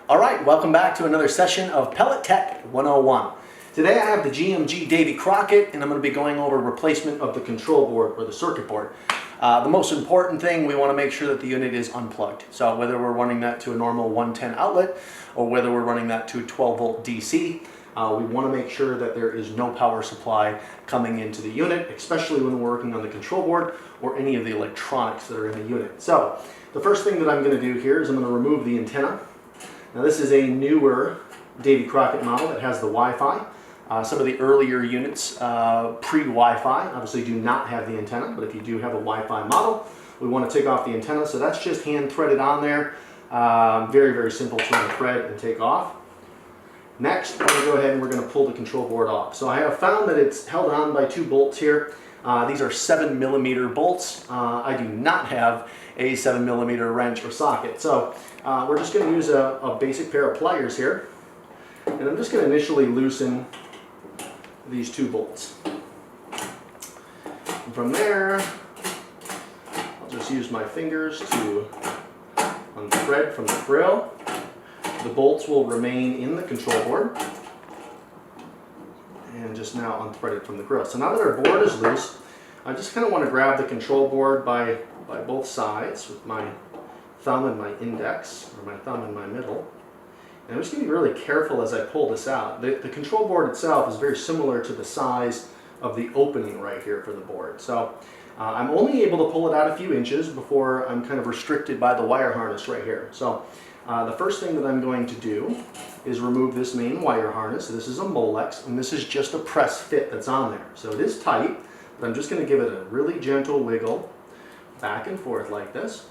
All right, welcome back to another session of Pellet Tech 101. Today I have the GMG Davy Crockett, and I'm going to be going over replacement of the control board or the circuit board. The most important thing, we want to make sure that the unit is unplugged. So whether we're running that to a normal 110 outlet or whether we're running that to 12 volt DC, we want to make sure that there is no power supply coming into the unit, especially when we're working on the control board or any of the electronics that are in the unit. So the first thing that I'm going to do here is I'm going to remove the antenna. Now this is a newer Davy Crockett model that has the Wi-Fi. Some of the earlier units, pre-Wi-Fi, obviously do not have the antenna, but if you do have a Wi-Fi model, we want to take off the antenna. So that's just hand threaded on there. Very, very simple to unthread and take off. Next, I'm going to go ahead and we're going to pull the control board off. So I have found that it's held on by two bolts here. These are 7mm bolts. I do not have a 7mm wrench or socket. So we're just going to use a basic pair of pliers here. And I'm just going to initially loosen these two bolts. And from there, I'll just use my fingers to unthread from the grill. The bolts will remain in the control board. And just now unthreaded from the grill. So now that our board is loose, I just kind of want to grab the control board by both sides with my thumb and my index, or my thumb and my middle. And I'm just going to be really careful as I pull this out. The control board itself is very similar to the size of the opening right here for the board. So I'm only able to pull it out a few inches before I'm kind of restricted by the wire harness right here. So the first thing that I'm going to do is remove this main wire harness. This is a Molex, and this is just a press fit that's on there. So it is tight, but I'm just going to give it a really gentle wiggle back and forth like this.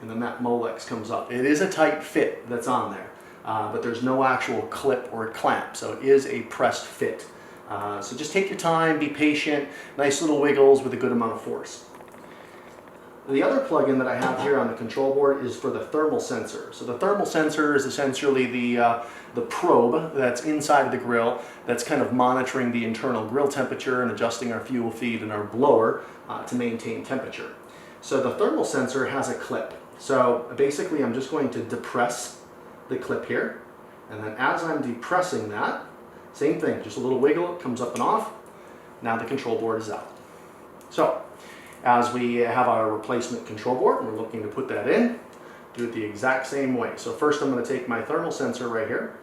And then that Molex comes up. It is a tight fit that's on there, but there's no actual clip or clamp, so it is a pressed fit. So just take your time, be patient, nice little wiggles with a good amount of force. The other plug-in that I have here on the control board is for the thermal sensor. So the thermal sensor is essentially the probe that's inside of the grill that's kind of monitoring the internal grill temperature and adjusting our fuel feed and our blower to maintain temperature. So the thermal sensor has a clip. So basically I'm just going to depress the clip here, and then as I'm depressing that, same thing, just a little wiggle, it comes up and off. Now the control board is out. So as we have our replacement control board and we're looking to put that in, do it the exact same way. So first I'm going to take my thermal sensor right here,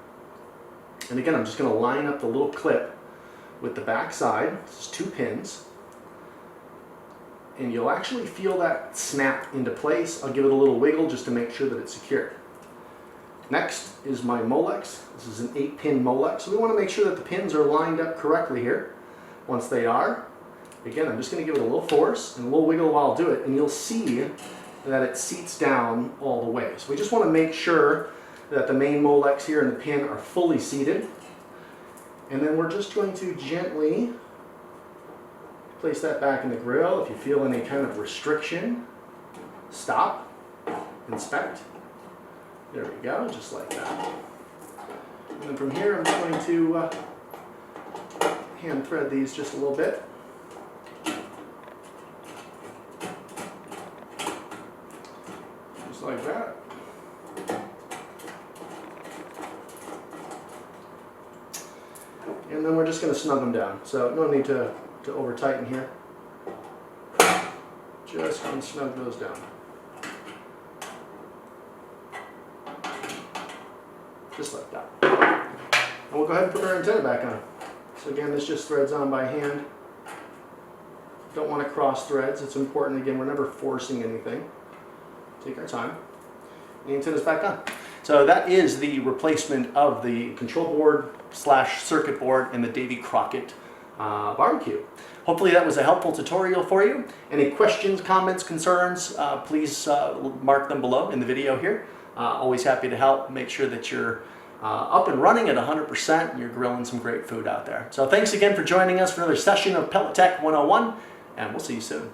and again I'm just going to line up the little clip with the back side. This is 2 pins. And you'll actually feel that snap into place. I'll give it a little wiggle just to make sure that it's secure. Next is my Molex. This is an 8-pin Molex. So we want to make sure that the pins are lined up correctly here. Once they are, again, I'm just going to give it a little force and a little wiggle while I do it, and you'll see that it seats down all the way. So we just want to make sure that the main Molex here and the pin are fully seated. And then we're just going to gently place that back in the grill. If you feel any kind of restriction, stop, inspect. There we go, just like that. And then from here, I'm just going to hand thread these just a little bit. Just like that. And then we're just going to snug them down. So no need to over tighten here. Just unsnug those down. Just like that. And we'll go ahead and put our antenna back on. So again, this just threads on by hand. Don't want to cross threads. It's important, again, we're never forcing anything. Take our time. The antenna's back on. So that is the replacement of the control board / circuit board in the Davy Crockett barbecue. Hopefully that was a helpful tutorial for you. Any questions, comments, concerns, please mark them below in the video here. Always happy to help. Make sure that you're up and running at 100% and you're grilling some great food out there. So thanks again for joining us for another session of Pellet Tech 101, and we'll see you soon.